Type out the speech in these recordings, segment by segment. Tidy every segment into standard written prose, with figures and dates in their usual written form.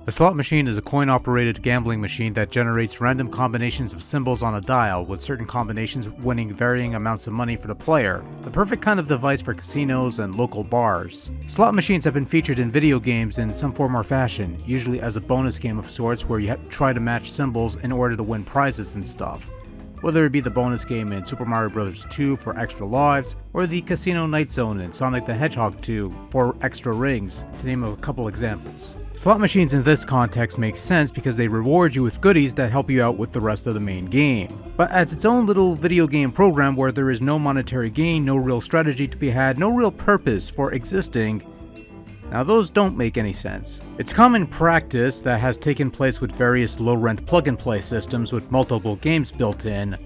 A slot machine is a coin-operated gambling machine that generates random combinations of symbols on a dial, with certain combinations winning varying amounts of money for the player. The perfect kind of device for casinos and local bars. Slot machines have been featured in video games in some form or fashion, usually as a bonus game of sorts where you try to match symbols in order to win prizes and stuff. Whether it be the bonus game in Super Mario Bros. 2 for extra lives, or the Casino Night Zone in Sonic the Hedgehog 2 for extra rings, to name a couple examples. Slot machines in this context make sense because they reward you with goodies that help you out with the rest of the main game. But as its own little video game program where there is no monetary gain, no real strategy to be had, no real purpose for existing, now those don't make any sense. It's common practice that has taken place with various low-rent plug-and-play systems with multiple games built in,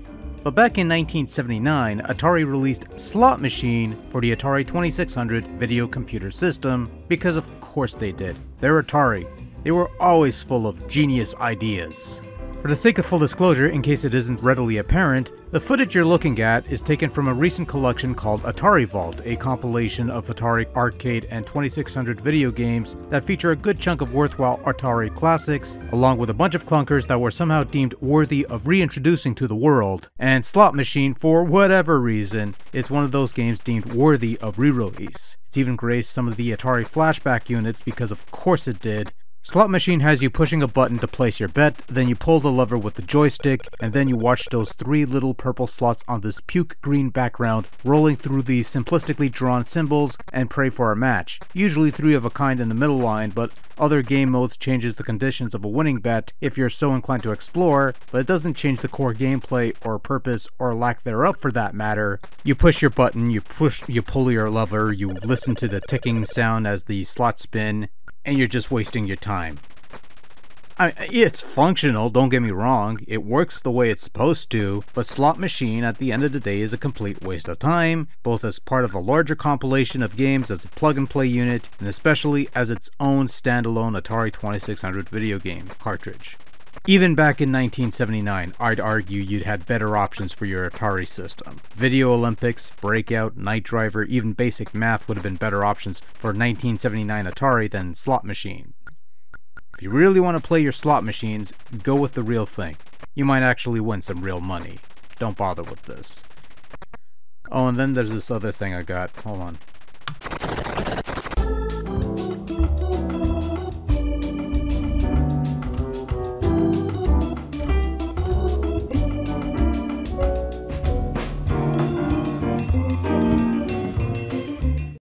but back in 1979, Atari released Slot Machine for the Atari 2600 video computer system, because of course they did. They're Atari. They were always full of genius ideas. For the sake of full disclosure, in case it isn't readily apparent, the footage you're looking at is taken from a recent collection called Atari Vault, a compilation of Atari arcade and 2600 video games that feature a good chunk of worthwhile Atari classics, along with a bunch of clunkers that were somehow deemed worthy of reintroducing to the world. And Slot Machine, for whatever reason, is one of those games deemed worthy of re-release. It's even graced some of the Atari flashback units because of course it did. Slot Machine has you pushing a button to place your bet, then you pull the lever with the joystick, and then you watch those three little purple slots on this puke green background rolling through these simplistically drawn symbols and pray for a match. Usually three of a kind in the middle line, but other game modes changes the conditions of a winning bet if you're so inclined to explore, but it doesn't change the core gameplay or purpose or lack thereof for that matter. You push your button, you pull your lever, you listen to the ticking sound as the slots spin, and you're just wasting your time. It's functional, don't get me wrong, it works the way it's supposed to, but Slot Machine at the end of the day is a complete waste of time, both as part of a larger compilation of games as a plug-and-play unit, and especially as its own standalone Atari 2600 video game cartridge. Even back in 1979, I'd argue you'd had better options for your Atari system. Video Olympics, Breakout, Night Driver, even Basic Math would have been better options for 1979 Atari than Slot Machine. If you really want to play your slot machines, go with the real thing. You might actually win some real money. Don't bother with this. Oh, and then there's this other thing I got. Hold on.